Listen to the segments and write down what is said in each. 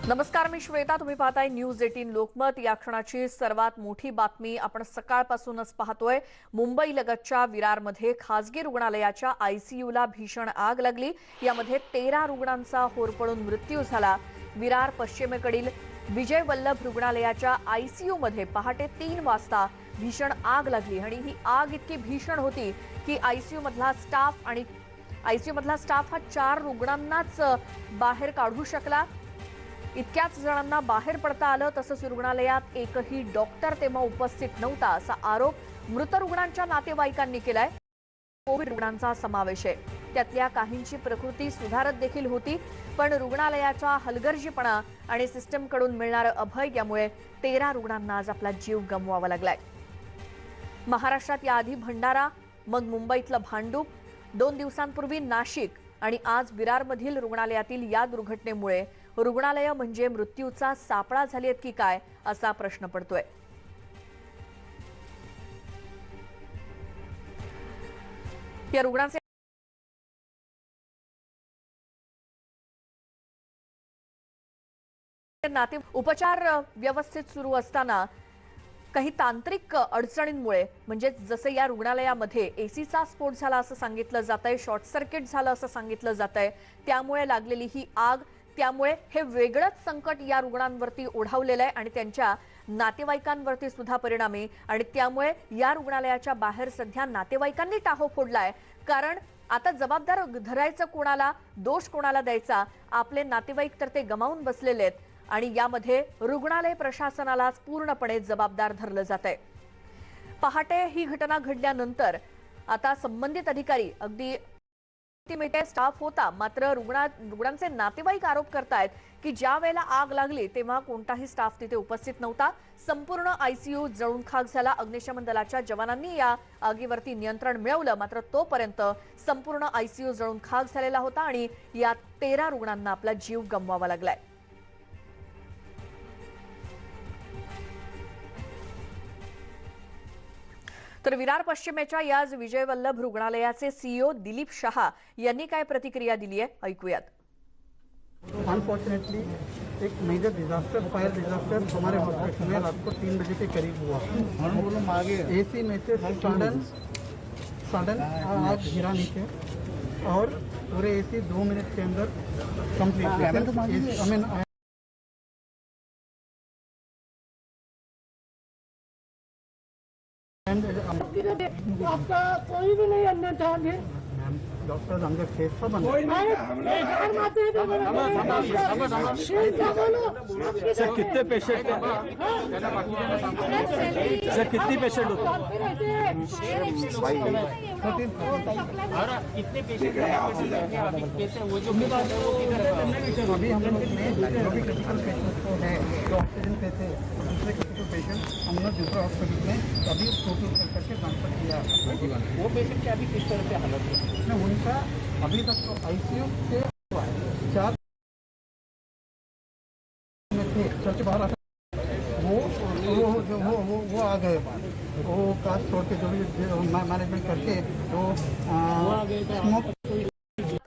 नमस्कार, मी श्वेता. तुम्ही पाहताय न्यूज 18 लोकमत. या क्षणाची सर्वात मोठी बातमी आपण सकाळपासूनच पाहतोय. मुंबई लगतच्या विरारमध्ये खासगी रुग्णालयाच्या आयसीयूला भीषण आग लागली. यामध्ये 13 रुग्णांचा होरपळून मृत्यू झाला. विरार पश्चिमेकडील विजय वल्लभ रुग्णालयाच्या आयसीयूमध्ये पहाटे 3 वाजता भीषण आग लागली आणि ही आग इतकी भीषण होती की आयसीयू मधला स्टाफ हा 4 रुग्णांनाच बाहेर काढू शकला. इतक्याच जणांना बाहेर पडता आलं. तसंच रुग्णालयात एकही डॉक्टर तेव्हा उपस्थित नव्हता असा आरोप मृत रुग्णांच्या नातेवाईकांनी केलाय. कोविड रुग्णांचा समावेश आहे. त्यातल्या काहींची प्रकृती सुधारत देखील होती, पण रुग्णालयाच्या हलगर्जीपणा आणि सिस्टमकडून मिळणारं अभय यामुळे 13 रुग्णांना आज आपला जीव गमवावा लागलाय. महाराष्ट्रात याआधी भंडारा, मग मुंबईतलं भांडूप, 2 दिवसांपूर्वी नाशिक आणि आज विरारमधील रुग्णालयातील या दुर्घटनेमुळे रुग्णालय म्हणजे मृत्यूचा सापळा झाली आहेत की काय असा प्रश्न पडतोय. या रुग्णांचे नाते उपचार व्यवस्थित सुरू असताना काही तांत्रिक अडचणींमुळे म्हणजे जसे या रुग्णालयामध्ये एसीचा स्फोट झाला असं सांगितलं जातंय, शॉर्ट सर्किट झालं असं सांगितलं जातंय, त्यामुळे लागलेली ही आग, त्यामुळे हे वेगळंच संकट या रुग्णांवरती ओढावलेलं आहे आणि त्यांच्या नातेवाईकांवरती सुद्धा परिणामी. आणि त्यामुळे या रुग्णालयाच्या बाहेर सध्या नातेवाईकांनी टाहो फोडलाय. कारण आता जबाबदार धरायचं कोणाला, दोष कोणाला द्यायचा? आपले नातेवाईक तर ते गमावून बसलेले आहेत आणि यामध्ये रुग्णालय प्रशासनालाच पूर्णपणे जबाबदार धरलं जातंय. पहाटे ही घटना घडल्यानंतर आता संबंधित अधिकारी अगदी स्टाफ होता, मात्र रुग्णांचे नातेवाईक आरोप करतायत की ज्या वेळेला आग लागली तेव्हा कोणताही स्टाफ तिथे उपस्थित नव्हता. संपूर्ण आयसीयू जळून खाक झाला. अग्निशमन दलाच्या जवानांनी या आगीवरती नियंत्रण मिळवलं, मात्र तोपर्यंत संपूर्ण आयसीयू जळून खाक झालेला होता आणि या 13 रुग्णांना आपला जीव गमवावा लागलाय. तर विरार पश्चिमेच्या याच विजय वल्लभ रुग्णालयाचे सीईओ दिलीप शहा यांनी काय प्रतिक्रिया दिली आहे ऐकूयात. अनफॉर्चुनेटली एक मेजर डिजास्टर, फायर डिजास्टर हमारे हॉस्पिटल में रात को 3 बजे के करीब हुआ. एसी में से सडन आग गिरा नीचे और पूरे एसी 2 मिनट के अंदर कंप्लीट. आपका कोई भी नहीं अन्य चाहेंगे. डॉक्टर आमचे केस पण सर कितने पेशेंट सर कितने पेशेंट होते कितने पेशेंट अभी हम लोग जो भी क्रिटिकल पेशेंट है जो ऑक्सीजन पे थे, दूसरे क्रिटिकल पेशेंट हम लोग दूसरा हॉस्पिटल में अभी टोटल करके ट्रांसफर किया. वो पेशेंट की अभी किस तरह से हालत है? उनका अभी तक तो आईसीयू से 4 में थे, चल के बाहर आते वो आ गए. वो काज छोड़ के जो भी मैनेजमेंट करके वो स्मोक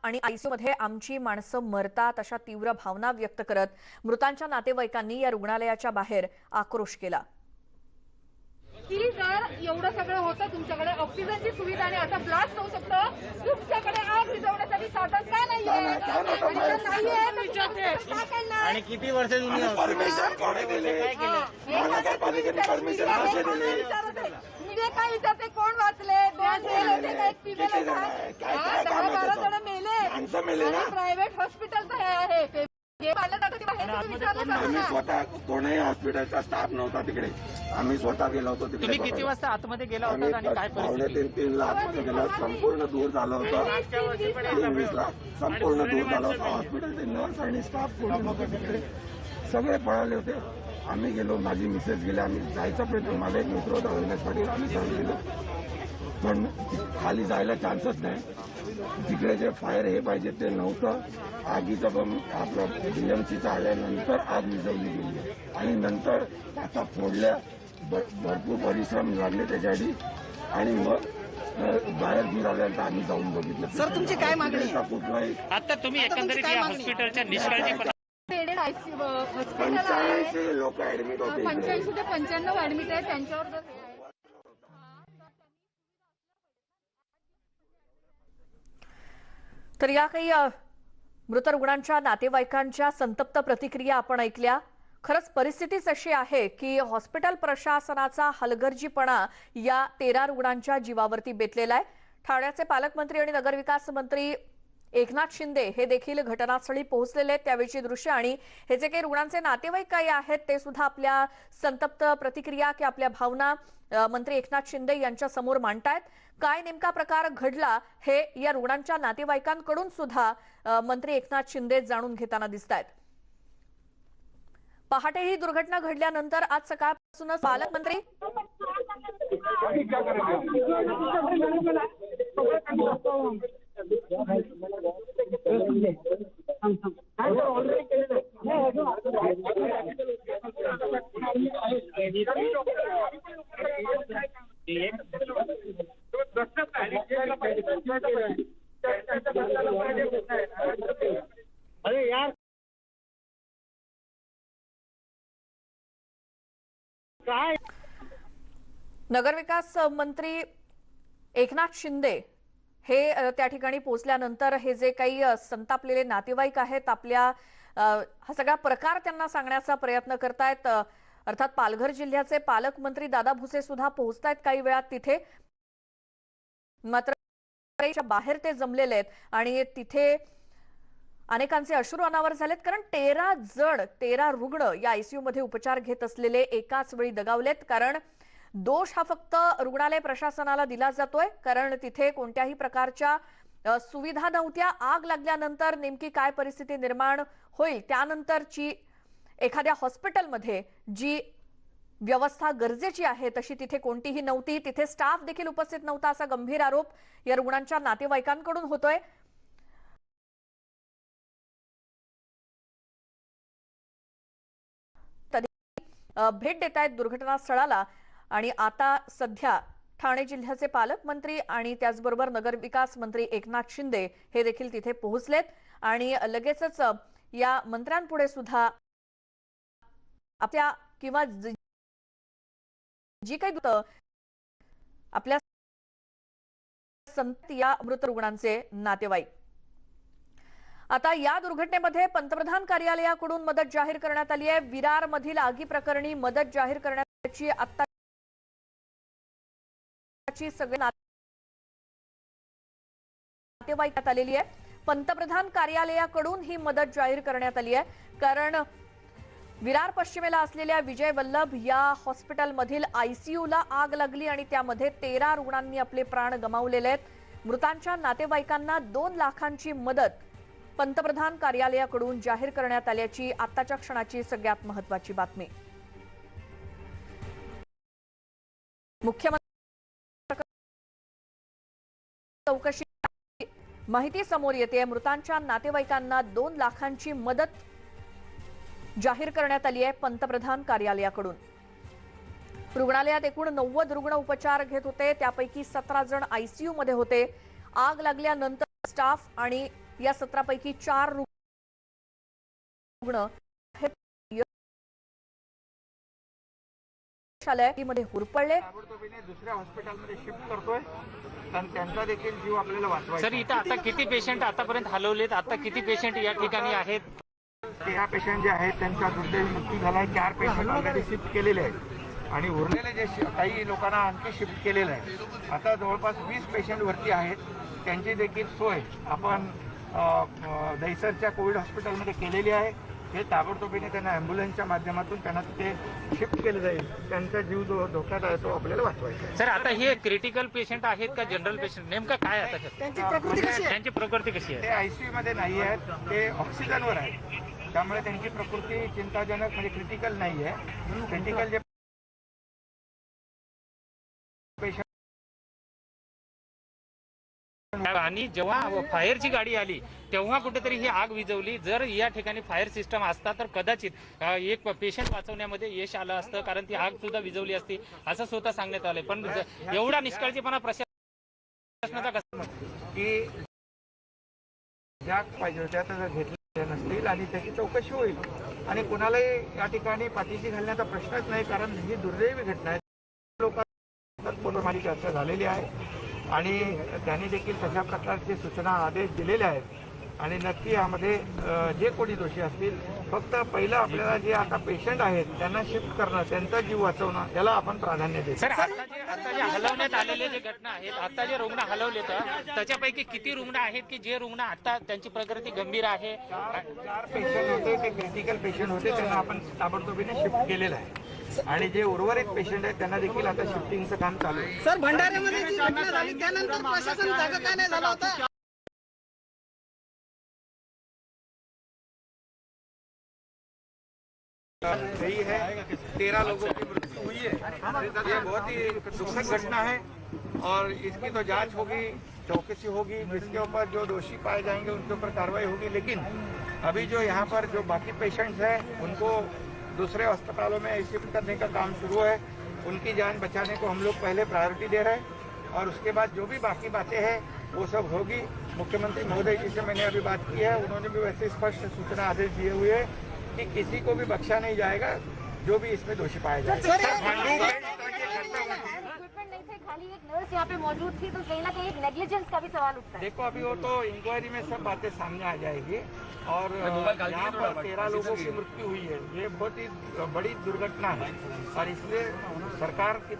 आणि आयसीयू मध्ये आमची माणसं मरतात अशा तीव्र भावना व्यक्त करत मृतांच्या नातेवाईकांनी या रुग्णालयाच्या बाहेर आक्रोश केला. की जर एवढं सगळं होतं, तुमच्याकडे ऑक्सिजनची सुविधा आणि आता ब्लास्ट होऊ शकतं, तुमच्याकडे आग विझवण्यासाठी साधन का नाहीये? आणि किती वर्ष तुम्ही परमिशन कोणी दिली? महानगरपालिकेने परमिशन कशी दिली? मी काय विचारते, कोण वाचले? 2 होते का? 1 फिमेल आहे? 10-12 जण मेले. प्रायव्हेट हॉस्पिटल तर आहे ते आम्ही स्वतः कोणीही हॉस्पिटलचा स्टाफ नव्हता तिकडे. आम्ही स्वतः गेलो होतो तिकडे. तुम्ही किती वाजता आतमध्ये गेला होता आणि काय परिस्थिती? 3 लाख गेला. संपूर्ण दूर झालं होतं. 20 लाख संपूर्ण दूर झालं होतं. हॉस्पिटलचे नर्स आणि स्टाफ कोणी नव्हतं तिकडे. सगळे पळाले होते. आम्ही गेलो, माझी मिसेस गेले. आम्ही जायचा प्रयत्न, माझा एक मित्र होता अविनाश पाटील, आम्ही जाऊन गेलो, पण खाली जायला चान्सच नाही. तिकडे जे फायर हे पाहिजे ते नव्हतं. आगीचं पण आपलं डीएमसीचं आल्यानंतर आग विझवली गेली आणि नंतर आता फोडल्या. भरपूर परिश्रम लागले त्याच्यासाठी आणि मग बाहेर दूर आल्यानंतर आम्ही जाऊन बघितलं. सर तुमची काय मागणी? कुठलाही आता तुम्ही एकंदरीत या हॉस्पिटलच्या निष्काळजी हॉस्पिटल आहे 85 लोक ऍडमिट होते इथे. 85 ते 95 ऍडमिट आहे त्यांच्यावर जर हे आहे. तर या काही मृत रुग्णांच्या नातेवाईकांच्या संतप्त प्रतिक्रिया आपण ऐकल्या. खरंच परिस्थितीच अशी आहे की हॉस्पिटल प्रशासनाचा हलगर्जीपणा या 13 रुग्णांच्या जीवावरती बेतलेला आहे. ठाण्याचे पालकमंत्री आणि नगरविकास मंत्री एकनाथ शिंदे हे देखील घटनास्थळी पोहोचलेले आहेत. त्यावेळची दृश्य आणि हे जे काही रुग्णांचे नातेवाईक काही आहेत ते सुद्धा आपल्या संतप्त प्रतिक्रिया की आपल्या भावना मंत्री एकनाथ शिंदे यांच्या समोर मांडतायत. काय नेमका प्रकार घडला हे या रुग्णांच्या नातेवाईकांकडून सुद्धा मंत्री एकनाथ शिंदे जाणून घेताना दिसतायत. पहाटे ही दुर्घटना घडल्यानंतर आज सकाळपासूनच पालकमंत्री अरे यार काय नगरविकास मंत्री एकनाथ शिंदे हे त्या ठिकाणी पोहोचल्यानंतर हे जे काही संतापलेले नातेवाईक आहेत आपल्या हा सगळा प्रकार त्यांना सांगण्याचा प्रयत्न करतायत. अर्थात पालघर जिल्ह्याचे पालकमंत्री दादा भुसे सुद्धा पोहोचतायत काही वेळात तिथे. मात्र बाहेर ते जमलेले आहेत आणि तिथे अनेकांचे अश्रू अनावर झालेत. कारण 13 रुग्ण या आयसीयू मध्ये उपचार घेत असलेले एकाच वेळी दगावलेत. कारण दोष हा फक्त रुग्णालय प्रशासनाला दिला जातोय. कारण तिथे कोणत्याही प्रकारच्या सुविधा नव्हत्या. आग लागल्यानंतर नेमकी काय परिस्थिती निर्माण होईल त्यानंतरची एखाद्या हॉस्पिटलमध्ये जी व्यवस्था गरजेची आहे तशी तिथे कोणतीही नव्हती. तिथे स्टाफ देखील उपस्थित नव्हता असा गंभीर आरोप या रुग्णांच्या नातेवाईकांकडून होतोय. भेट देत आहेत दुर्घटनास्थळाला आणि आता सध्या ठाणे जिल्ह्याचे पालकमंत्री आणि त्याचबरोबर नगरविकास मंत्री एकनाथ शिंदे हे देखील तिथे पोहोचलेत आणि लगेचच या मंत्र्यांपुढे सुद्धा आपल्या किंवा जी काही आपल्या संत या मृत रुग्णांचे नातेवाईक. आता या दुर्घटनेमध्ये पंतप्रधान कार्यालयाकडून मदत जाहीर करण्यात आली आहे. विरार मधील आगी प्रकरणी मदत जाहीर करण्याची आत्ताची सगळे नातेवाईकात आलेली आहे. पंतप्रधान कार्यालयाकडून ही मदत जाहीर करण्यात आली आहे. कारण विरार पश्चिमेला असलेल्या विजय वल्लभ या हॉस्पिटलमधील आयसीयूला आग लागली आणि त्यामध्ये 13 रुग्णांनी आपले प्राण गमावलेले आहेत. मृतांच्या नातेवाईकांना 2 लाखांची मदत पंतप्रधान कार्यालयाकडून जाहीर करण्यात आल्याची आत्ताच्या क्षणाची सगळ्यात महत्त्वाची बातमी. मुख्यमंत्री चौकशी माहिती समोर येते. मृतांच्या नातेवाईकांना 2 लाखांची मदत जाहीर करण्यात आली आहे पंतप्रधान कार्यालयाकडून. रुग्णालयात एकूण 90 रुग्ण उपचार घेत होते. त्यापैकी 17 जण आयसीयू मध्ये होते. आग लागल्यानंतर स्टाफ आणि या 17 पैकी 4 रुग्ण मध्ये हुरपडले. दुसऱ्या हॉस्पिटलमध्ये शिफ्ट करतोय आणि त्यांचा देखील जीव आपल्याला वाचवायचा. सर इथं आता किती पेशंट आतापर्यंत हलवलेत? आता किती पेशंट या ठिकाणी आहेत? 13 पेशंट जे आहेत त्यांचा दुर्दैवी मृत्यू झालाय. 4 पेशंट ऑलरेडी शिफ्ट केलेले आहेत आणि उरलेले जे काही लोकांना आणखी शिफ्ट केलेलं आहे. आता जवळपास 20 पेशंट वरती आहेत. त्यांची देखील सोय आपण दहिसरच्या कोविड हॉस्पिटलमध्ये केलेली आहे. हे ताबडतोबीने त्यांना ॲम्ब्युलन्सच्या माध्यमातून त्यांना तिथे शिफ्ट केलं जाईल. त्यांचा जीव जो धोक्यात आहे तो आपल्याला वाचवायचा आहे. सर आता हे क्रिटिकल पेशंट आहेत का जनरल पेशंट? नेमकं काय आता त्यांची प्रकृती कशी आहे? ते आयसीयू मध्ये नाही आहेत. ते ऑक्सिजनवर आहेत. त्यामुळे त्यांची प्रकृती चिंताजनक म्हणजे क्रिटिकल नाही आहे. क्रिटिकल जे पेशंट आणि जेव्हा फायरची गाडी आली तेव्हा कुठेतरी ही आग विझवली. जर या ठिकाणी फायर सिस्टम असता तर कदाचित एक पेशंट वाचवण्यामध्ये यश आलं असतं. कारण ती आग सुद्धा विझवली असती असं स्वतः सांगण्यात आलंय. पण एवढा निष्काळजीपणा प्रशासनाचा कसा की ज्या पाहिजे होत्या त्या घेतल्या नसतील आणि त्याची चौकशी होईल. आणि कोणालाही या ठिकाणी पाठीशी घालण्याचा प्रश्नच नाही, कारण ही दुर्दैवी घटना आहे. लोकांना माझी चर्चा झालेली आहे आणि त्यांनी देखील तशा प्रकारचे सूचना आदेश दिलेले आहेत आणि नक्की यामध्ये जे कोणी दोषी असतील, फक्त पहिलं आपल्याला जे आता पेशंट आहेत त्यांना शिफ्ट करणं, त्यांचा जीव वाचवणं, याला आपण प्राधान्य देतो. सर, आता जे हलवण्यात आलेले जे घटना आहेत, आता जे रुग्ण हलवले त्याच्यापैकी किती रुग्ण आहेत की जे रुग्ण आता त्यांची प्रकृती गंभीर आहे? 4 पेशंट होते, ते क्रिटिकल पेशंट होते, त्यांना आपण ताबडतोबीने शिफ्ट केलेलं आहे आणि जे उर्वरित पेशंट आहेत त्यांना देखील आता शिफ्टिंगचं काम चालू आहे. सर, भंडाऱ्यामध्ये जी घटना झाली त्यानंतर प्रशासन जागा का नाही झाला होता? यही है, 13 लोगों की मृत्यु हुई है। ये बहुत ही दुखद घटना है और इसकी तो जांच होगी, चौकसी होगी, जिसके ऊपर जो दोषी पाए जाएंगे उनके ऊपर कार्रवाई होगी। लेकिन अभी जो यहाँ पर जो बाकी पेशेंट्स हैं उनको दूसरे अस्पतालों में शिफ्ट करने का काम शुरू है। उनकी जान बचाने को हम लोग पहले प्रायोरिटी दे रहे हैं और उसके बाद जो भी बाकी बातें हैं वो सब होगी। मुख्यमंत्री महोदय जी से मैंने अभी बात की है, उन्होंने भी वैसे स्पष्ट सूचना आदेश दिए हुए हैं कि किसी को भी बख्शा नहीं जाएगा जो भी इसमें दोषी पाया जाएगा। इक्विपमेंट नहीं थे, खाली एक नर्स यहाँ पे मौजूद थी, तो कहीं ना कहीं एक नेग्लिजेंस का भी सवाल उठता है। देखो, अभी वो तो इंक्वायरी में सब बातें सामने आ जाएगी और यहाँ पर 13 लोगों की मृत्यु हुई है। ये बहुत ही बड़ी दुर्घटना है और इसलिए सरकार की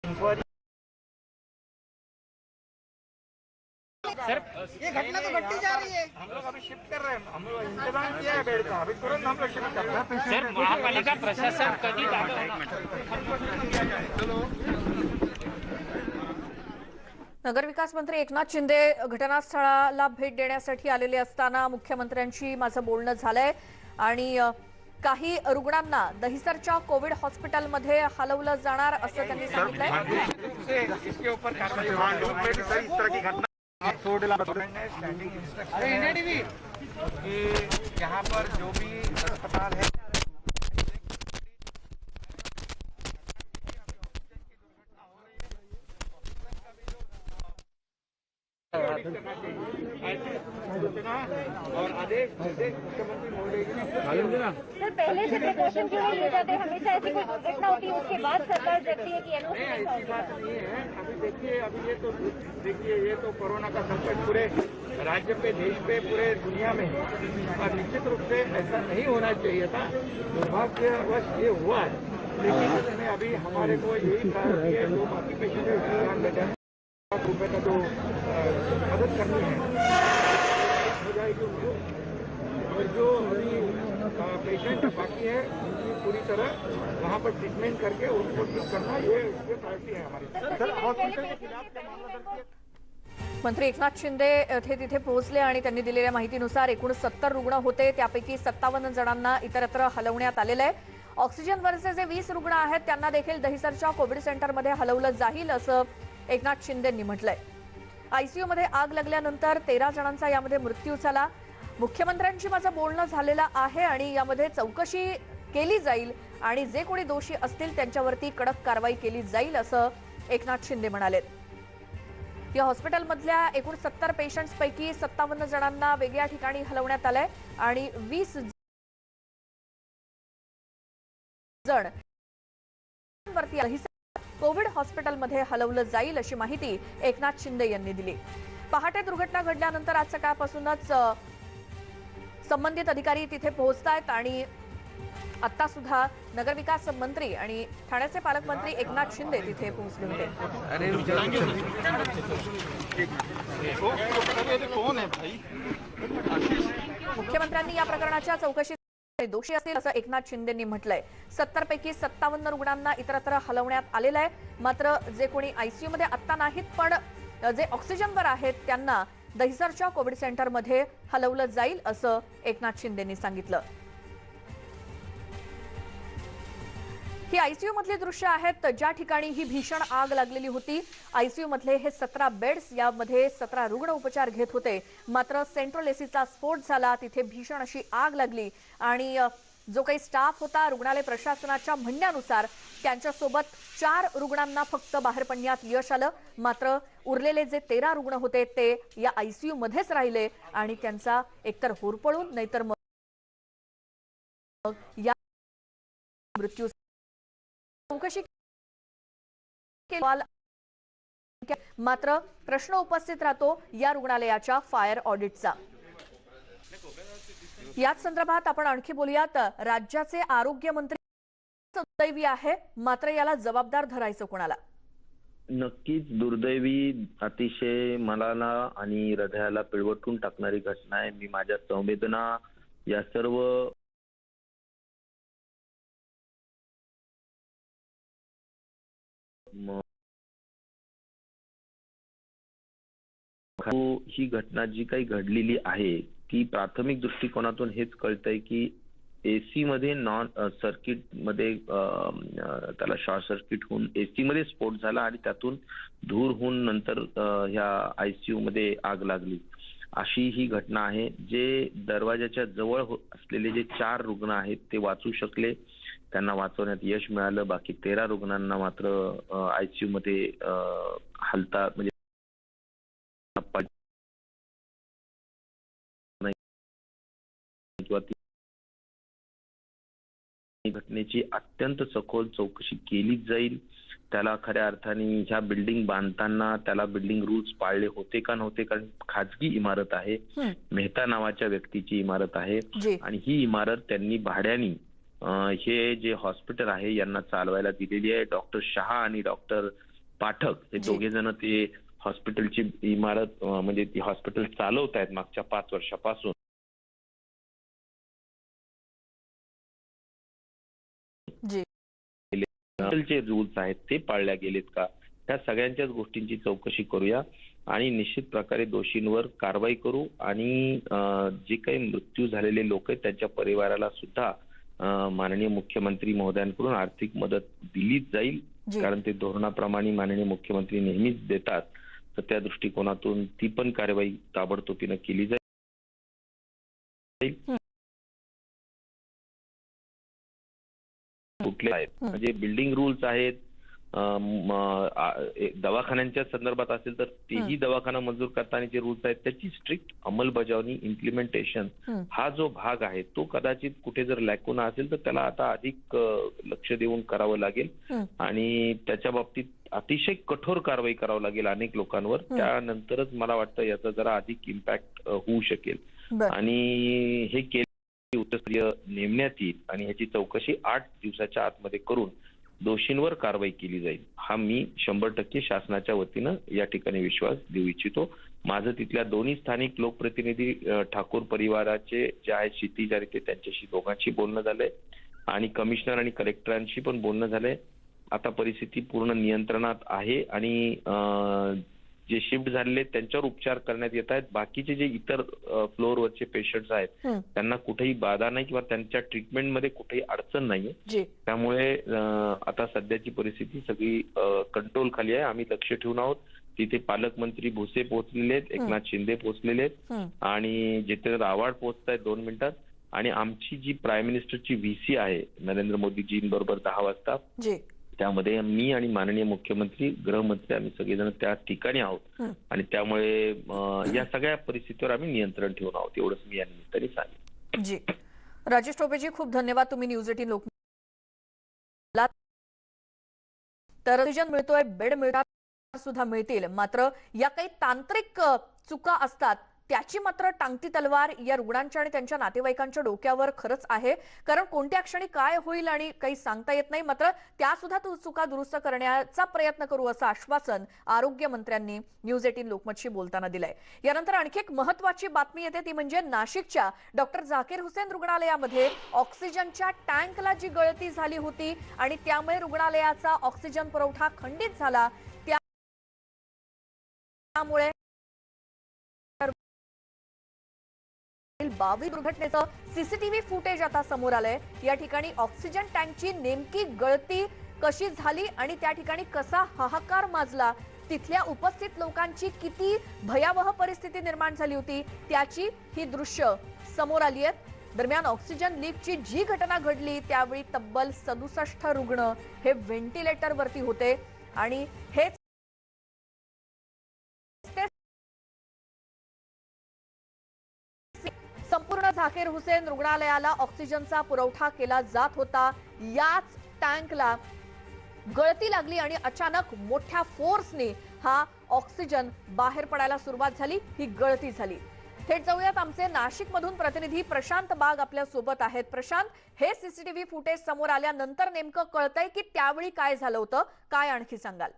इंक्वायरी। सर, ये घटना तो बढ़ती जा रही है। हम लोग अभी शिफ्ट कर रहे हैं, हम लोग इंतजाम किया है बेड का, अभी तुरंत हम लोग शिफ्ट कर रहे हैं। सर, महापालिका प्रशासन कधी नगरविकास मंत्री एकनाथ शिंदे घटनास्थळाला भेट देण्यासाठी आलेले असताना मुख्यमंत्र्यांशी माझं बोलणं झालंय आणि काही रुग्णांना दहिसरच्या कोविड हॉस्पिटलमध्ये हलवलं जाणार असं त्यांनी सांगितलंय। इसके ऊपर कार्रवाई होगी। इस तरह की घटना स्टैंडिंग इंस्ट्रक्शन कि यहाँ पर जो भी अस्पताल है और आदेश मुख्यमंत्री महोदय जी ने सर, पहले से प्रिकॉशन क्यों नहीं लिए जाते? हमेशा ऐसी कोई दुर्घटना होती है उसके बाद सरकार देखती है कि एनओसी ऐसी बात नहीं है। अभी देखिए, ये तो कोरोना का संकट पूरे राज्य पे, देश पे, पूरे दुनिया में है और निश्चित रूप से ऐसा नहीं होना चाहिए था। दुर्भाग्यवश ये हुआ है, लेकिन इसमें अभी हमारे को यही प्रायोरिटी है, जो बाकी पेशेंट है उसका ध्यान रखना है। ₹1 का जो मदद करनी है हो जाएगी उनको, और जो अभी पेशेंट बाकी है उनकी पूरी तरह वहाँ पर ट्रीटमेंट करके उनको ठीक करना, ये प्रायोरिटी है हमारी। मंत्री एकनाथ शिंदे तिथे पोहोचले आणि त्यांनी दिलेल्या माहितीनुसार एकूण 70 रुग्ण होते, त्यापैकी 57 जणांना इतरत्र हलवण्यात आलेलं आहे। ऑक्सिजनवरचे जे 20 रुग्ण आहेत त्यांना देखील दहिसरच्या कोविड सेंटरमध्ये हलवलं जाईल असं एकनाथ शिंदेंनी म्हटलंय। आयसीयू मध्ये आग लागल्यानंतर 13 जणांचा यामध्ये मृत्यू झाला। मुख्यमंत्र्यांशी माझं बोलणं झालेलं आहे आणि यामध्ये चौकशी केली जाईल आणि जे कोणी दोषी असतील त्यांच्यावरती कडक कारवाई केली जाईल असं एकनाथ शिंदे म्हणाले। या हॉस्पिटलमधल्या एकूण 70 पेशंट्स पैकी 57 जणांना वेगळ्या ठिकाणी हलवण्यात आलंय आणि 20 जण वरती कोविड हॉस्पिटलमध्ये हलवलं जाईल अशी माहिती एकनाथ शिंदे यांनी दिली। पहाटे दुर्घटना घडल्यानंतर आज सकाळपासूनच संबंधित अधिकारी तिथे पोहोचतायत आणि आता सुद्धा नगरविकास मंत्री आणि ठाण्याचे पालकमंत्री एकनाथ शिंदे तिथे पोहोचले होते। मुख्यमंत्र्यांनी या प्रकरणाच्या चौकशीत दोषी असतील असं एकनाथ शिंदेंनी म्हटलंय। 70 पैकी 57 रुग्णांना इतरत्र हलवण्यात आलेलं आहे, मात्र जे कोणी आयसीयू मध्ये आता नाहीत पण जे ऑक्सिजनवर आहेत त्यांना दहिसरच्या कोविड सेंटरमध्ये हलवलं जाईल असं एकनाथ शिंदेंनी सांगितलं। ही आयसीयू मधली दृश्य आहेत ज्या ठिकाणी ही भीषण आग लागलेली होती। आयसीयू मधले हे 17 बेड्स, यामध्ये 17 रुग्ण उपचार घेत होते, मात्र सेंट्रल एसीचा स्फोट झाला, तिथे भीषण अशी आग लागली आणि जो काही स्टाफ होता रुग्णालय प्रशासनाच्या म्हणण्यानुसार त्यांच्यासोबत 4 रुग्णांना फक्त बाहेर पडण्यात यश आलं। मात्र उरलेले जे 13 रुग्ण होते ते या आयसीयू मध्येच राहिले आणि त्यांचा एकतर होरपळून नाहीतर मग या मृत्यू चौकशी मात्र प्रश्न उपस्थित राहतो या रुग्णालयाच्या फायर ऑडिटचा। याच संदर्भात आपण आणखी बोलूयात। राज्याचे आरोग्य मंत्री दुर्दैवी आहे, मात्र याला जबाबदार धरायचं कोणाला? नक्कीच दुर्दैवी, अतिशय मनाला आणि हृदयाला पिळवटून टाकणारी घटना आहे। मी माझ्या संवेदना या सर्व ही घटना जी काही घडलेली आहे ती प्राथमिक दृष्टिकोनातून हेच कळतंय की एसी मध्ये नॉन सर्किट मध्ये त्याला शॉर्ट सर्किट होऊन एसी मध्ये स्फोट झाला आणि त्यातून धूर होऊन नंतर ह्या आयसीयू मध्ये आग लागली, अशी ही घटना आहे। जे दरवाजाच्या जवळ असलेले जे 4 रुग्ण आहेत ते वाचू शकले, त्यांना वाचवण्यात यश मिळालं। बाकी 13 रुग्णांना मात्र आयसीयू मध्ये हलता म्हणजे घटनेची अत्यंत सखोल चौकशी केली जाईल। त्याला खऱ्या अर्थाने ह्या बिल्डिंग बांधताना त्याला बिल्डिंग रूल्स पाळले होते का नव्हते, कारण खाजगी इमारत आहे, मेहता नावाच्या व्यक्तीची इमारत आहे आणि ही इमारत त्यांनी भाड्याने हे जे हॉस्पिटल आहे यांना चालवायला दिलेली आहे। डॉक्टर शहा आणि डॉक्टर पाठक हे दोघे जण ते हॉस्पिटलची इमारत म्हणजे ती हॉस्पिटल चालवत आहेत मागच्या 5 वर्षापासून। जे रूल्स आहेत ते पाळल्या गेलेत का, त्या सगळ्यांच्याच गोष्टींची चौकशी करूया आणि निश्चित प्रकारे दोषींवर कारवाई करू आणि जे काही मृत्यू झालेले लोक आहेत त्यांच्या परिवाराला सुद्धा माननीय मुख्यमंत्री महोदयांकडून आर्थिक मदत दिलीच जाईल, कारण ते धोरणाप्रमाणे माननीय मुख्यमंत्री नेहमीच देतात। तर त्या दृष्टिकोनातून ती पण कारवाई ताबडतोबीने केली जाईल। कुठले आहेत म्हणजे बिल्डिंग रूल्स आहेत, दवाखान्यांच्या संदर्भात असेल तर तेही दवाखाना मंजूर करताना जे रूल्स आहेत त्याची स्ट्रिक्ट अंमलबजावणी इम्प्लिमेंटेशन हा जो भाग आहे तो कदाचित कुठे जर लॅकुना असेल तर त्याला आता अधिक लक्ष देऊन करावं लागेल आणि त्याच्या बाबतीत अतिशय कठोर कारवाई करावी लागेल अनेक लोकांवर। त्यानंतरच मला वाटतं याचा जरा अधिक इम्पॅक्ट होऊ शकेल आणि हे केले उच्चस्तरीय नेमण्यात येईल आणि ह्याची चौकशी 8 दिवसाच्या आतमध्ये करून दोषींवर कारवाई केली जाईल, हा मी 100% शासनाच्या वतीनं या ठिकाणी विश्वास देऊ इच्छितो। माझं तिथल्या दोन्ही स्थानिक लोकप्रतिनिधी ठाकूर परिवाराचे जे आहेत क्षितिज आणि ते त्यांच्याशी दोघांशी बोलणं झालंय आणि कमिशनर आणि कलेक्टरांशी पण बोलणं झालंय। आता परिस्थिती पूर्ण नियंत्रणात आहे आणि जे शिफ्ट झालेले त्यांच्यावर उपचार करण्यात येत आहेत। बाकीचे जे इतर फ्लोअरवरचे पेशंट्स आहेत त्यांना कुठेही बाधा नाही किंवा त्यांच्या ट्रीटमेंटमध्ये कुठेही अडचण नाहीये, त्यामुळे आता सध्याची परिस्थिती सगळी कंट्रोल खाली आहे। आम्ही लक्ष ठेवून आहोत। तिथे पालकमंत्री भुसे पोहोचलेले आहेत, एकनाथ शिंदे पोहोचलेले आहेत आणि जितेंद्र आव्हाड पोहोचत आहेत 2 मिनिटात आणि आमची जी प्राईम मिनिस्टरची व्हीसी आहे नरेंद्र मोदीजींबरोबर 10 वाजता त्यामध्ये मी आणि माननीय मुख्यमंत्री गृहमंत्री आम्ही सगळेजण त्या ठिकाणी आहोत आणि त्यामुळे या सगळ्या परिस्थितीवर आम्ही नियंत्रण ठेवून आहोत, एवढंच मी या निमित्ताने सांगेन। जी राजेश टोपेजी खूप धन्यवाद, तुम्ही न्यूज 18 लोक तर ऑक्सिजन मिळतोय, बेड मिळतात सुद्धा मिळतील, मात्र या काही तांत्रिक चुका असतात त्याची मात्र टांगती तलवार या रुग्णांच्या आणि त्यांच्या नातेवाईकांच्या डोक्यावर खरंच आहे, कारण कोणत्या क्षणी काय होईल आणि काही सांगता येत नाही। मात्र त्या सुद्धा चुका दुरुस्त करण्याचा प्रयत्न करू असं आश्वासन आरोग्य मंत्र्यांनी न्यूज 18 लोकमतशी बोलताना दिलंय। यानंतर आणखी एक महत्त्वाची बातमी येते ती म्हणजे नाशिकच्या डॉक्टर झाकीर हुसेन रुग्णालयामध्ये ऑक्सिजनच्या टँकला जी गळती झाली होती आणि त्यामुळे रुग्णालयाचा ऑक्सिजन पुरवठा खंडित झाला, त्यामुळे 22 दुर्घटनेचं सीसीटीव्ही फुटेज आता समोर आलंय। या ठिकाणी ऑक्सिजन टँकची नेमकी गळती कशी झाली आणि त्या ठिकाणी कसा हाहाकार माजला, तिथल्या उपस्थित लोकांची किती भयावह परिस्थिती निर्माण झाली होती त्याची ही दृश्य समोर आली आहेत। दरम्यान ऑक्सिजन लीकची जी घटना घडली त्यावेळी तब्बल 67 रुग्ण हे व्हेंटिलेटरवरती होते आणि हेच संपूर्ण झाकीर हुसेन रुग्णालयाला ऑक्सिजनचा पुरवठा केला जात होता. याच टँकला गळती लागली आणि अचानक मोठ्या फोर्सने हा ऑक्सिजन बाहेर पडायला सुरुवात झाली. ही गळती झाली. थेट जाऊयात आमचे नाशिक मधून प्रतिनिधी प्रशांत बाग आपल्या सोबत आहेत. प्रशांत, हे सीसीटीव्ही फुटेज समोर आल्यानंतर नेमकं कळतंय की त्यावेळी काय झालं होतं, काय आणखी सांगाल?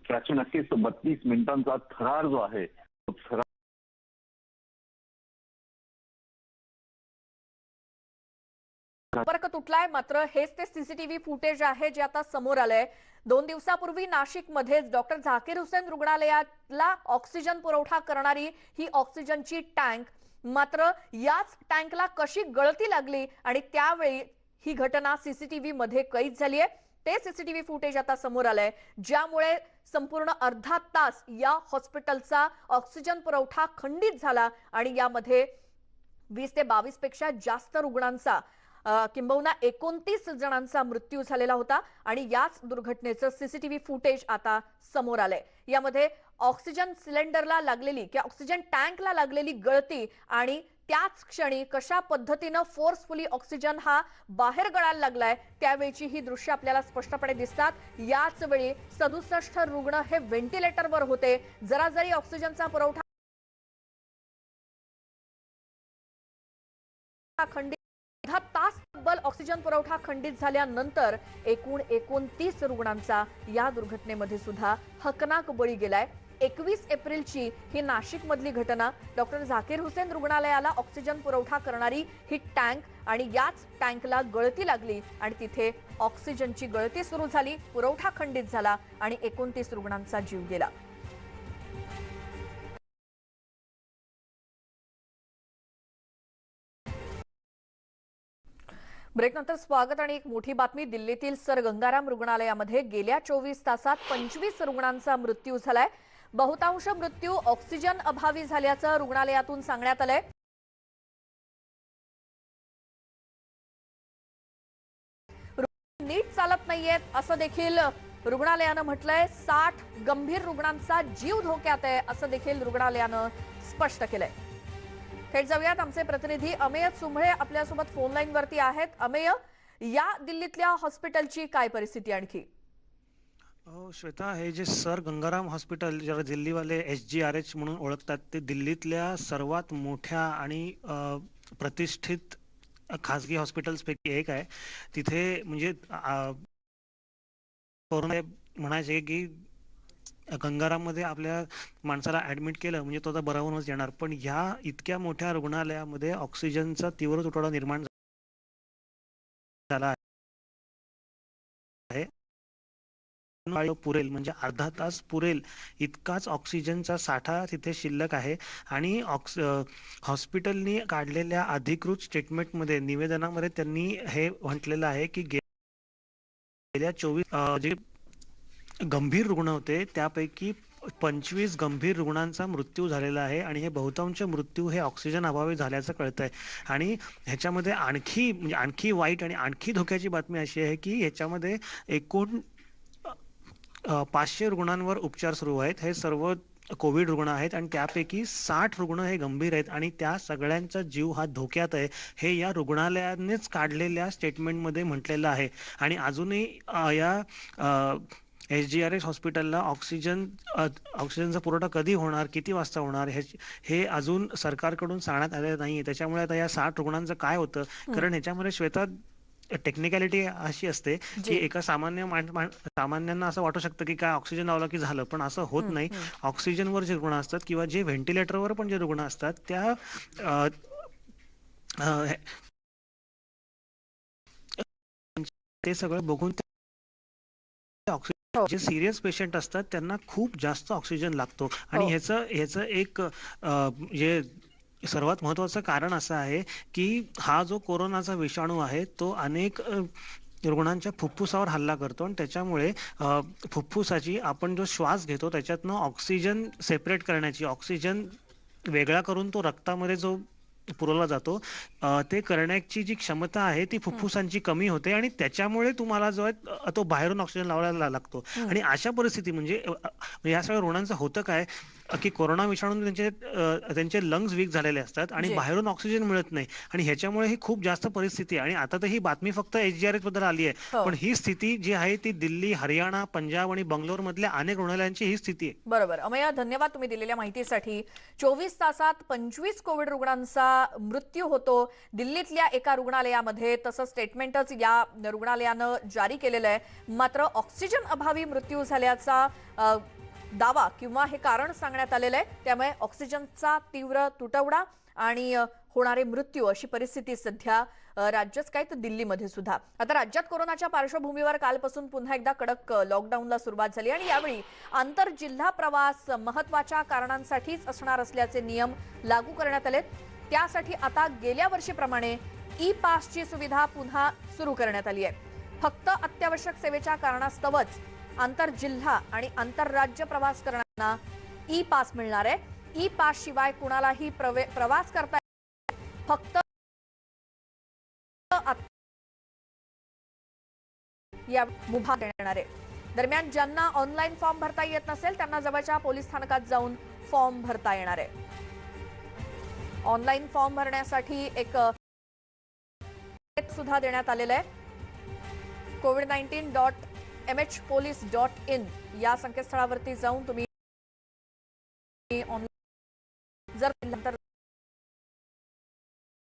त्याची नक्कीच 32 मिनिटांचा थरार जो आहे तो थरार संपर्क तुटलाय. मात्र हेच ते सीसीटीव्ही फुटेज आहे जे आता समोर आलंय. 2 दिवसापूर्वी नाशिकमध्येच डॉक्टर झाकीर हुसेन रुग्णालयाला ऑक्सिजन पुरवठा करणारी ही ऑक्सिजनची टँक, मात्र याच टँकला कशी गळती लागली आणि त्यावेळी ही घटना सीसीटीव्ही मध्ये कैद झाली आहे. ते सीसीटीव्ही फुटेज आता समोर आलंय, ज्यामुळे संपूर्ण अर्धा तास या हॉस्पिटलचा ऑक्सिजन पुरवठा खंडित झाला आणि यामध्ये 20 ते 22 पेक्षा जास्त रुग्णांचा किंबहुना 29 जणांचा मृत्यू झालेला होता आणि याच दुर्घटनेचं सीसीटीव्ही फुटेज आता समोर आलंय. यामध्ये ऑक्सिजन सिलेंडरला लागलेली किंवा ऑक्सिजन टँकला लागलेली गळती आणि त्याच क्षणी कशा पद्धतीनं फोर्सफुली ऑक्सिजन हा बाहेर गळायला लागलाय त्यावेळची ही दृश्य आपल्याला स्पष्टपणे दिसतात. याच वेळी 67 रुग्ण हे व्हेंटिलेटरवर होते. जरा जरी ऑक्सिजनचा पुरवठा खंडित तास तब्बल ऑक्सिजन पुरवठा खंडित झाल्यानंतर एकूण 29 रुग्णांचा या दुर्घटनेमध्ये सुद्धा हकनाक बळी गेलाय. 21 एप्रिलची ही नाशिक मधली घटना. डॉक्टर झाकीर हुसेन रुग्णालयाला ऑक्सिजन पुरवठा करणारी ही टँक आणि याच टँकला गळती लागली आणि तिथे ऑक्सिजनची गळती सुरू झाली, पुरवठा खंडित झाला आणि 29 रुग्णांचा जीव गेला. ब्रेकनंतर स्वागत आणि एक मोठी बातमी. दिल्लीतील सर गंगाराम रुग्णालयामध्ये गेल्या 24 तासात 25 रुग्णांचा मृत्यू झालाय. बहुतांश मृत्यू ऑक्सिजन अभावी झाल्याचं रुग्णालयातून सांगण्यात आलंय. नीट चालत नाहीयेत असं देखील रुग्णालयानं म्हटलंय. 60 गंभीर रुग्णांचा जीव धोक्यात आहे असं देखील रुग्णालयानं स्पष्ट केलंय. थेट जाऊयात, आमचे प्रतिनिधी अमेय चुंबळे आपल्यासोबत फोन लाईन वरती आहेत. अमेय, या दिल्लीतल्या हॉस्पिटलची काय परिस्थिती आणखी? श्वेता, हे जे सर गंगाराम हॉस्पिटल ज्याला दिल्लीवाले SGRH म्हणून ओळखतात, ते दिल्लीतल्या सर्वात मोठ्या आणि प्रतिष्ठित खासगी हॉस्पिटल्स पैकी एक आहे. तिथे म्हणजे कोरोना म्हणायचे की गंगाराम मध्ये आपल्या माणसाला ऍडमिट केलं म्हणजे तो आता बरा होऊनच येणार, पण ह्या इतक्या मोठ्या रुग्णालयामध्ये ऑक्सिजनचा तीव्र तुटवडा निर्माण झाला आहे. पुरेल म्हणजे अर्धा तास पुरेल इतकाच ऑक्सिजनचा साठा तिथे शिल्लक आहे. आणि हॉस्पिटलनी काढलेल्या अधिकृत स्टेटमेंटमध्ये, निवेदनामध्ये त्यांनी हे म्हटलेलं आहे की गेल्या 24 जे गंभीर रुग्ण होते त्यापैकी 25 गंभीर रुग्णांचा मृत्यू झालेला आहे आणि हे बहुतांश मृत्यू हे ऑक्सिजन अभावी झाल्याचं कळतंय. आणि ह्याच्यामध्ये आणखी वाईट आणि आणखी धोक्याची बातमी अशी आहे की ह्याच्यामध्ये एकूण 500 रुग्णांवर उपचार सुरू आहेत. हे सर्व कोविड रुग्ण आहेत आणि त्यापैकी 60 रुग्ण हे गंभीर आहेत आणि त्या सगळ्यांचा जीव हा धोक्यात आहे, हे या रुग्णालयानेच काढलेल्या स्टेटमेंटमध्ये म्हटलेलं आहे. आणि अजूनही या SGRH हॉस्पिटलला ऑक्सिजनचा पुरवठा कधी होणार, किती वाजता होणार हे अजून सरकारकडून सांगण्यात आलेलं नाहीये. त्याच्यामुळे आता या 60 रुग्णांचं काय होतं, कारण ह्याच्यामध्ये श्वेता टेक्निकॅलिटी अशी असते की एका सामान्यांना असं वाटू शकतं की काय ऑक्सिजन लावला की झालं, पण असं होत नाही. ऑक्सिजनवर जे रुग्ण असतात किंवा जे व्हेंटिलेटरवर पण जे रुग्ण असतात त्या ते सगळं बघून जे सिरियस पेशंट असतात त्यांना खूप जास्त ऑक्सिजन लागतो. आणि ह्याचं एक जे सर्वात महत्वाचं कारण असं आहे की हा जो कोरोनाचा विषाणू आहे तो अनेक रुग्णांच्या फुफ्फुसावर हल्ला करतो आणि त्याच्यामुळे फुफ्फुसाची आपण जो श्वास घेतो त्याच्यातनं ऑक्सिजन सेपरेट करण्याची, ऑक्सिजन वेगळा करून तो रक्तामध्ये जो पुरवला जातो ते करण्याची जी क्षमता आहे ती फुफ्फुसांची कमी होते आणि त्याच्यामुळे तुम्हाला जो आहे तो बाहेरून ऑक्सिजन लावायला लागतो. आणि अशा परिस्थिती म्हणजे या सगळ्या रुग्णांचं होतं काय की कोरोना विषाणू त्यांचे लंग्स वीक झालेले असतात आणि बाहेरून ऑक्सिजन मिळत नाही आणि ह्याच्यामुळे ही खूप जास्त परिस्थिती आहे. आणि आता तर ही बातमी फक्त HGRH बद्दल आली आहे, पण ही स्थिती जी आहे ती दिल्ली, हरियाणा, पंजाब आणि बंगलोर मधल्या अनेक रुग्णालयांची ही स्थिती आहे. बरोबर. अमया, धन्यवाद तुम्ही दिलेल्या माहितीसाठी. 24 तासात 25 कोविड रुग्णांचा मृत्यू होतो दिल्लीतल्या एका रुग्णालयामध्ये, तसं स्टेटमेंटच या रुग्णालयानं जारी केलेलं आहे. मात्र ऑक्सिजन अभावी मृत्यू झाल्याचा दावा किंवा हे कारण सांगण्यात आलेलं आहे. त्यामुळे ऑक्सिजनचा तीव्र तुटवडा आणि होणारे मृत्यू अशी परिस्थिती सध्या राज्यच काय तर दिल्लीमध्ये सुद्धा. आता राज्यात कोरोनाच्या पार्श्वभूमीवर कालपासून पुन्हा एकदा कडक लॉकडाऊनला सुरुवात झाली आणि यावेळी आंतरजिल्हा प्रवास महत्त्वाच्या कारणांसाठीच असणार असल्याचे नियम लागू करण्यात आलेत. त्यासाठी आता गेल्या वर्षीप्रमाणे ई पासची सुविधा पुन्हा सुरू करण्यात आली आहे. फक्त अत्यावश्यक सेवेच्या कारणास्तवच आंतरजिल्हा आणि आंतरराज्य प्रवास करणाऱ्यांना ई पास मिळणार आहे. ई पास शिवाय कुणालाही प्रवास करता फक्त या मुभा देणार आहे. दरम्यान ज्यांना ऑनलाईन फॉर्म भरता येत नसेल त्यांना जवळच्या पोलीस स्थानकात जाऊन फॉर्म भरता येणार आहे. ऑनलाईन फॉर्म भरण्यासाठी एक सुद्धा देण्यात आलेलं आहे. covid19.mhpolice.in या संकेतस्थळावरती जाऊन तुम्ही जर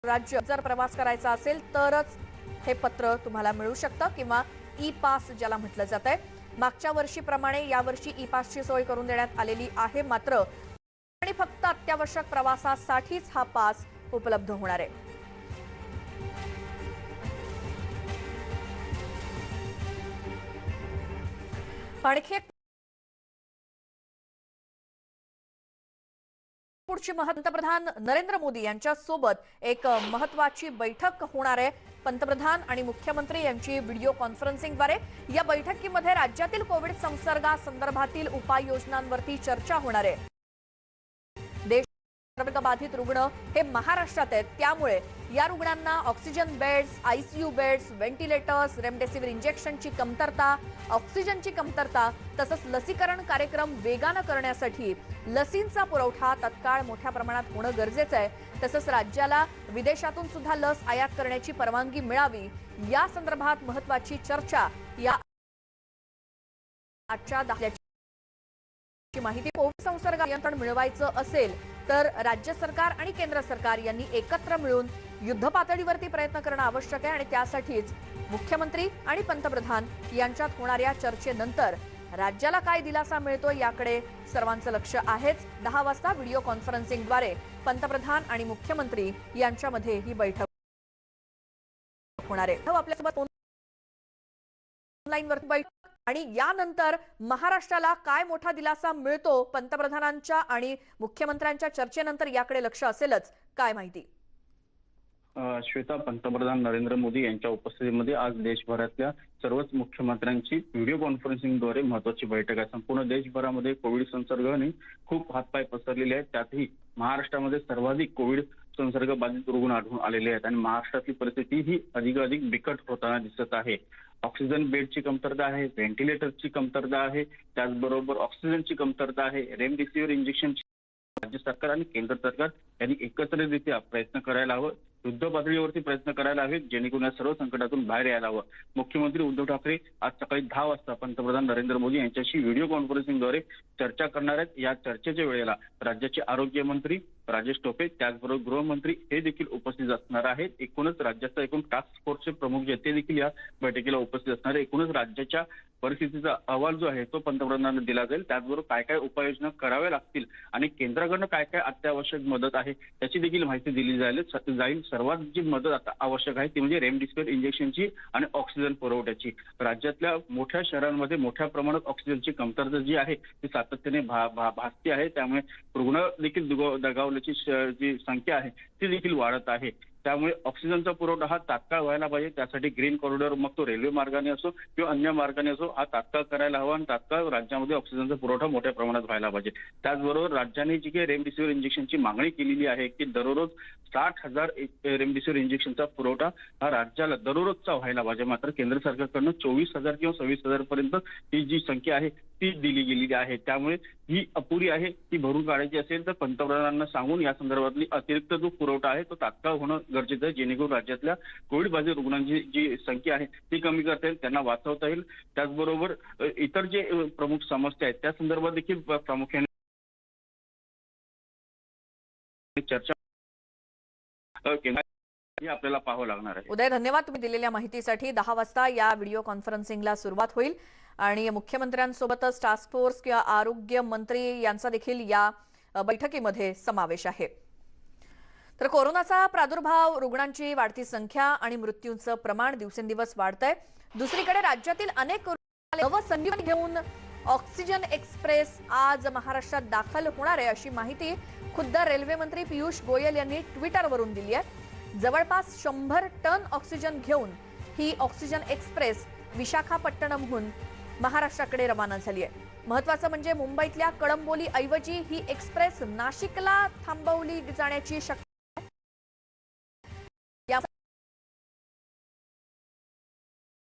राज्य जर प्रवास करायचा असेल तरच हे पत्र तुम्हाला मिळू शकतं किंवा ई पास ज्याला म्हटलं जात आहे. मागच्या वर्षीप्रमाणे यावर्षी ई पासची सोय करून देण्यात आलेली आहे. मात्र आणि फक्त अत्यावश्यक प्रवासासाठीच हा पास उपलब्ध होणार आहे. आणखी एक पुढची पंतप्रधान नरेंद्र मोदी यांच्या सोबत एक महत्त्वाची बैठक होणार आहे. पंतप्रधान आणि मुख्यमंत्री यांची व्हिडिओ कॉन्फरन्सिंगद्वारे या बैठकीमध्ये राज्यातील कोविड संसर्गासंदर्भातील उपाययोजनांवरती चर्चा होणार आहे. बाधित रुग्ण हे महाराष्ट्रात आहेत, त्यामुळे या रुग्णांना oxygen beds, ICU beds, ventilators, remdesivir इंजेक्शनची कमतरता, ऑक्सिजनची कमतरता तसंच लसीकरण कार्यक्रम वेगानं करण्यासाठी लसींचा पुरवठा तत्काळ मोठ्या प्रमाणात होणं गरजेचं आहे. तसंच राज्याला विदेशातून सुद्धा लस आयात करण्याची परवानगी मिळावी या संदर्भात महत्त्वाची चर्चा या आजच्या दाखल्याची माहिती. कोविड संसर्ग नियंत्रण मिळवायचं असेल तर राज्य सरकार आणि केंद्र सरकार यांनी एकत्र मिळून युद्ध पातळीवरती प्रयत्न करणं आवश्यक आहे आणि त्यासाठीच मुख्यमंत्री आणि पंतप्रधान यांच्यात होणाऱ्या चर्चेनंतर राज्याला काय दिलासा मिळतो याकडे सर्वांचं लक्ष आहेच. 10 वाजता व्हिडिओ कॉन्फरन्सिंगद्वारे पंतप्रधान आणि मुख्यमंत्री यांच्यामध्ये ही बैठक होणार आहे. आपल्यासोबत ऑनलाईनवरती बैठक आणि यानंतर महाराष्ट्राला काय मोठा दिलासा मिळतो पंतप्रधानांच्या आणि मुख्यमंत्र्यांच्या चर्चेनंतर याकडे लक्ष असेलच. काय माहिती श्वेता, पंतप्रधान नरेंद्र मोदी यांच्या उपस्थितीमध्ये आज देशभरातल्या सर्वच मुख्यमंत्र्यांची व्हिडिओ कॉन्फरन्सिंगद्वारे महत्वाची बैठक आहे. संपूर्ण देशभरामध्ये कोविड संसर्गाने खूप हातपाय पसरलेले आहेत. त्यातही महाराष्ट्रामध्ये सर्वाधिक कोविड संसर्ग बाधित रुग्ण आढळून आलेले आहेत आणि महाराष्ट्रातली परिस्थिती ही अधिकाधिक बिकट होताना दिसत आहे. ऑक्सिजन बेडची कमतरता आहे, व्हेंटिलेटरची कमतरता आहे, त्याचबरोबर ऑक्सिजनची कमतरता आहे, रेमडेसिवीर इंजेक्शनची राज्य सरकार आणि केंद्र सरकार यांनी एकत्रितरित्या प्रयत्न करायला हवं, युद्ध पातळीवरती प्रयत्न करायला हवेत, जेणेकरून या सर्व संकटातून बाहेर यायला हवं. मुख्यमंत्री उद्धव ठाकरे आज सकाळी 10 वाजता पंतप्रधान नरेंद्र मोदी यांच्याशी व्हिडिओ कॉन्फरन्सिंगद्वारे चर्चा करणार आहेत. या चर्चेच्या वेळेला राज्याचे आरोग्य मंत्री राजेश टोपे, त्याचबरोबर गृहमंत्री हे देखील उपस्थित असणार आहेत. एकूणच राज्याचा एकूण टास्क फोर्सचे प्रमुख जे ते देखील या बैठकीला उपस्थित असणार आहे. एकूणच राज्याच्या परिस्थितीचा अहवाल जो आहे तो पंतप्रधानांना दिला जाईल. त्याचबरोबर काय काय उपाययोजना कराव्या लागतील आणि केंद्राकडनं काय काय अत्यावश्यक मदत आहे त्याची देखील माहिती दिली जाईल. सर्वात जी मदत आता आवश्यक आहे ती म्हणजे रेमडेसिवीर इंजेक्शनची आणि ऑक्सिजन पुरवठ्याची. राज्यातल्या मोठ्या शहरांमध्ये मोठ्या प्रमाणात ऑक्सिजनची कमतरता जी आहे ती सातत्याने भासते आहे. त्यामुळे रुग्ण देखील दगावल्याची जी संख्या आहे ती देखील वाढत आहे. त्यामुळे ऑक्सिजनचा पुरवठा हा तात्काळ व्हायला पाहिजे. त्यासाठी ग्रीन कॉरिडॉर, मग तो रेल्वे मार्गाने असो किंवा अन्य मार्गाने असो, हा तात्काळ करायला हवा आणि तात्काळ राज्यामध्ये ऑक्सिजनचा पुरवठा मोठ्या प्रमाणात व्हायला पाहिजे. त्याचबरोबर राज्याने जी काही रेमडेसिवीर इंजेक्शनची मागणी केलेली आहे की दररोज 60,000 रेमडेसिवीर इंजेक्शनचा पुरवठा हा राज्याला दररोजचा व्हायला पाहिजे. मात्र केंद्र सरकारकडनं 24,000 किंवा 26,000 पर्यंत ही जी संख्या आहे ती दिली गेलेली आहे. त्यामुळे ही अपुरी आहे, ती भरून काढायची असेल तर पंतप्रधानांना सांगून या संदर्भातली अतिरिक्त जो पुरवठा आहे तो तात्काळ होणं गरजेचं आहे, जेणेकरून राज्यातल्या कोविड बाधित रुग्णांची जी संख्या आहे ती कमी करता येईल, त्यांना वाचवता येईल. त्याचबरोबर इतर जे प्रमुख समस्या आहेत त्या संदर्भात देखील प्रामुख्याने चर्चा हे आपल्याला पाहावं लागणार आहे. उदय, धन्यवाद तुम्ही दिलेल्या माहितीसाठी. 10 वाजता या व्हिडिओ कॉन्फरन्सिंगला सुरुवात होईल आणि मुख्यमंत्र्यांसोबतच टास्क फोर्स किंवा आरोग्य मंत्री यांचा देखील या बैठकीमध्ये समावेश आहे. तर कोरोनाचा प्रादुर्भाव, रुग्णांची वाढती संख्या आणि मृत्यूंचं प्रमाण दिवसेंदिवस वाढतंय. दुसरीकडे राज्यातील अनेक नवसंजीवनी घेऊन ऑक्सिजन एक्सप्रेस आज महाराष्ट्रात दाखल होणार आहे अशी माहिती खुद्द रेल्वे मंत्री पियुष गोयल यांनी ट्विटरवरून दिली आहे. जवळपास 100 टन ऑक्सिजन घेऊन ही ऑक्सिजन एक्सप्रेस विशाखापट्टणमहून महाराष्ट्राकडे रवाना झाली आहे. महत्त्वाचं म्हणजे मुंबईतल्या कळंबोली ऐवजी ही एक्सप्रेस नाशिकला थांबवली जाण्याची शक्यता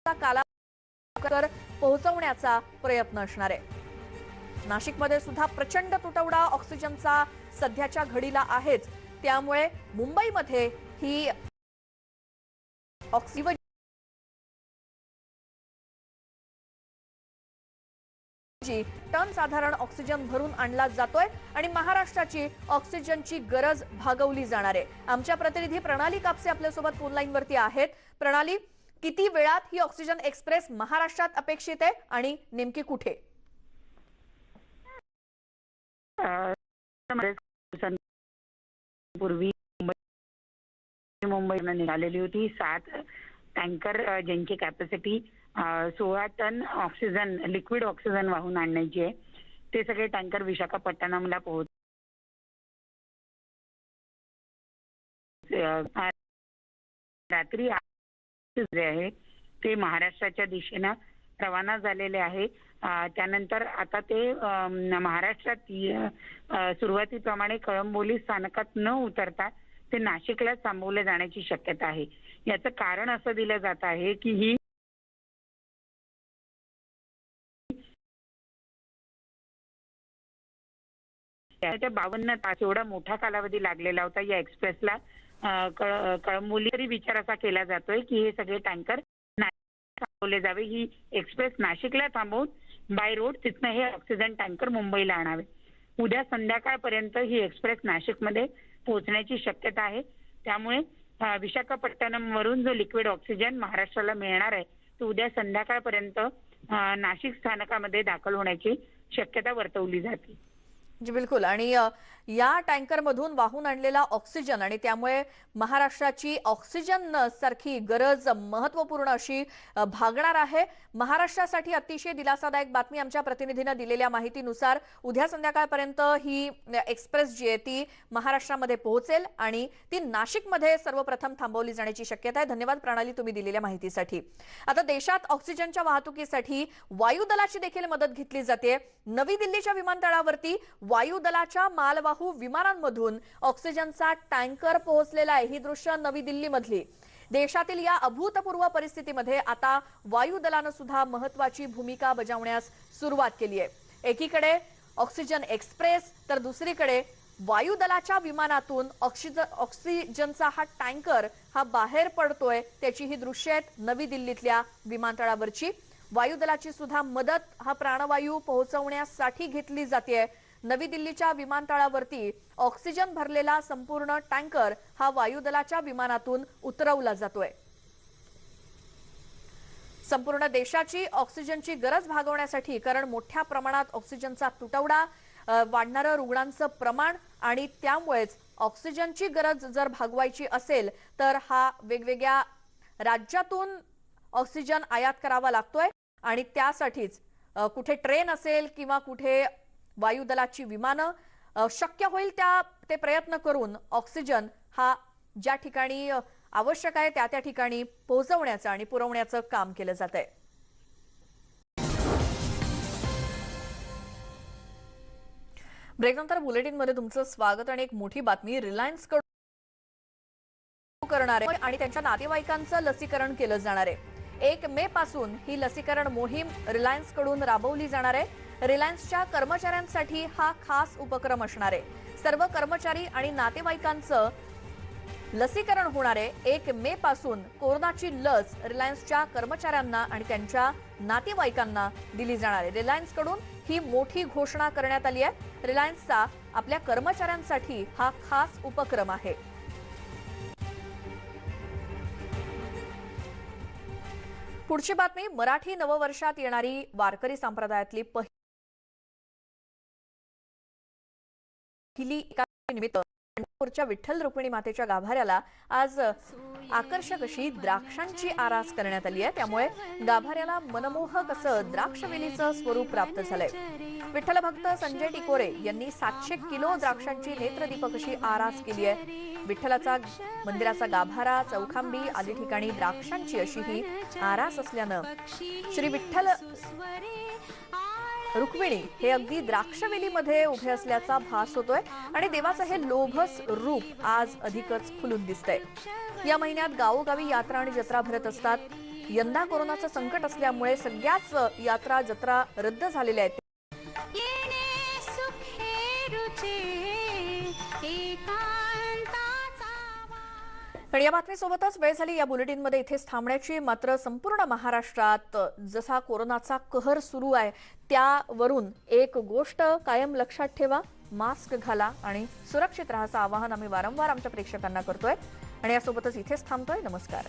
कालावधीवर पोहोचवण्याचा प्रयत्न असणार आहे. नाशिकमध्ये सुद्धा प्रचंड तुटवडा ऑक्सिजनचा सध्याच्या घडीला आहेच. त्यामुळे मुंबईमध्ये ही ऑक्सिजन टन साधारण ऑक्सिजन भरून आणला जातोय आणि महाराष्ट्राची ऑक्सिजनची गरज भागवली जाणार आहे. आमच्या प्रतिनिधी प्रणाली कापसे आपल्यासोबत फोन लाईन वरती आहेत. प्रणाली, किती वेळात ही ऑक्सिजन एक्सप्रेस महाराष्ट्रात अपेक्षित आहे आणि नेमकी कुठे? पूर्वी मुंबईला निघालेली होती 7 टँकर ज्यांची capacity 16 ton oxygen, liquid oxygen वाहून आणण्याची आहे. ते सगळे टँकर विशाखापट्टणमला पोहोच रात्री आहे ते महाराष्ट्राच्या दिशेनं रवाना झालेले आहे. त्यानंतर आता ते महाराष्ट्रात सुरुवातीप्रमाणे कळंबोली स्थानकात न उतरता ते नाशिकला थांबवले जाण्याची शक्यता आहे. याचं कारण असं दिलं जात आहे की ही त्याच्या 52 तास एवढा मोठा कालावधी लागलेला होता या एक्सप्रेसला. कळंबोली तरी विचार असा केला जातोय की हे सगळे टँकर थांबवले जावे. ही एक्सप्रेस नाशिकला थांबवून बाय रोड तिथनं हे ऑक्सिजन टँकर मुंबईला आणावे. उद्या संध्याकाळपर्यंत ही एक्सप्रेस नाशिकमध्ये पोहोचण्याची शक्यता आहे. त्यामुळे विशाखापट्टणम वरून जो लिक्विड ऑक्सिजन महाराष्ट्राला मिळणार आहे तो उद्या संध्याकाळपर्यंत नाशिक स्थानकामध्ये दाखल होण्याची शक्यता वर्तवली जाते. जी बिलकुल. आणि या टँकरमधून वाहून आणलेला ऑक्सिजन आणि त्यामुळे महाराष्ट्राची ऑक्सिजन सारखी गरज महत्त्वपूर्ण अशी भागणार आहे. महाराष्ट्रासाठी अतिशय दिलासादायक बातमी. आमच्या प्रतिनिधीने दिलेल्या माहितीनुसार उद्या संध्याकाळपर्यंत ही एक्सप्रेस जी आहे ती महाराष्ट्रामध्ये पोहोचेल आणि ती नाशिकमध्ये सर्वप्रथम थांबवली जाण्याची शक्यता आहे. धन्यवाद प्रणाली तुम्ही दिलेल्या माहितीसाठी. आता देशात ऑक्सिजनच्या वाहतुकीसाठी वायुदलाची देखील मदत घेतली जाते. नवी दिल्लीच्या विमानतळावरती वायुदलाच्या मालवाहू विमानांमधून ऑक्सिजनचा टँकर पोहोचलेला आहे. ही दृश्य नवी दिल्लीमधली. देशातील या अभूतपूर्व परिस्थितीमध्ये आता वायुदलानं सुद्धा महत्त्वाची भूमिका बजावण्यास सुरुवात केली आहे. एकीकडे ऑक्सिजन एक्सप्रेस तर दुसरीकडे वायुदलाच्या विमानातून ऑक्सिजनचा हा टँकर हा बाहेर पडतोय. त्याची ही दृश्य आहेत नवी दिल्लीतल्या विमानतळावरची. वायुदलाची सुद्धा मदत हा प्राणवायू पोहोचवण्यासाठी घेतली जाते. नवी दिल्लीच्या विमानतळावरती ऑक्सिजन भरलेला संपूर्ण टँकर हा वायुदलाच्या विमानातून उतरवला जातोय. संपूर्ण देशाची ऑक्सिजनची गरज भागवण्यासाठी, कारण मोठ्या प्रमाणात ऑक्सिजनचा तुटवडा, वाढणारं रुग्णांचं प्रमाण आणि त्यामुळेच ऑक्सिजनची गरज जर भागवायची असेल तर हा वेगवेगळ्या राज्यातून ऑक्सिजन आयात करावा लागतोय आणि त्यासाठीच कुठे ट्रेन असेल किंवा कुठे वायुदलाची विमानं शक्य होईल ते प्रयत्न करून ऑक्सिजन हा ज्या ठिकाणी आवश्यक आहे त्या ठिकाणी पोहोचवण्याचं आणि पुरवण्याचं काम केलं जात आहे. ब्रेकनंतर बुलेटिनमध्ये तुमचं स्वागत आणि एक मोठी बातमी. रिलायन्स कडून करणार आहे आणि त्यांच्या नातेवाईकांचं लसीकरण केलं जाणार आहे. 1 मे पासून ही लसीकरण मोहीम रिलायन्स कडून राबवली जाणार आहे. रिलायन्सच्या कर्मचाऱ्यांसाठी हा खास उपक्रम असणार आहे. सर्व कर्मचारी आणि नातेवाईकांचं लसीकरण होणार आहे. 1 मे पासून कोरोनाची लस रिलायन्सच्या कर्मचाऱ्यांना आणि त्यांच्या नातेवाईकांना दिली जाणार आहे. रिलायन्स कडून ही मोठी घोषणा करण्यात आली आहे. रिलायन्सचा आपल्या कर्मचाऱ्यांसाठी हा खास उपक्रम आहे. पुढची बातमी. मराठी नववर्षात येणारी वारकरी संप्रदायातली पहिली एकादशी निमित्त पंढरपूरच्या विठ्ठल रुक्मिणी मातेच्या गाभाऱ्याला आज आकर्षक अशी द्राक्षांची आरास करण्यात आली आहे. त्यामुळे गाभाऱ्याला मनमोहक असं द्राक्षवेलीचं स्वरूप प्राप्त झालंय. विठ्ठल भक्त संजय टिकोरे यांनी 700 किलो द्राक्षांची नेत्रदीपक अशी आरास केली आहे. विठ्ठलाचा मंदिराचा गाभारा, चौखांबी आदी ठिकाणी द्राक्षांची अशी ही आरास असल्यानं श्री विठ्ठल रुक्मिणी हे अगदी द्राक्षवेलीमध्ये उभे असल्याचा भास होतोय आणि देवाचं हे लोभस रूप आज अधिकच खुलून दिसतंय. या महिन्यात गावोगावी यात्रा आणि जत्रा भरत असतात. यंदा कोरोनाचं संकट असल्यामुळे सगळ्याच यात्रा जत्रा रद्द झालेल्या आहेत. आणि या बातमीसोबतच वेळ झाली या बुलेटिनमध्ये इथेच थांबण्याची. मात्र संपूर्ण महाराष्ट्रात जसा कोरोनाचा कहर सुरू आहे त्यावरून एक गोष्ट कायम लक्षात ठेवा. मास्क घाला आणि सुरक्षित राहायचं आवाहन आम्ही वारंवार आमच्या प्रेक्षकांना करतोय. आणि यासोबतच इथेच थांबतोय. नमस्कार.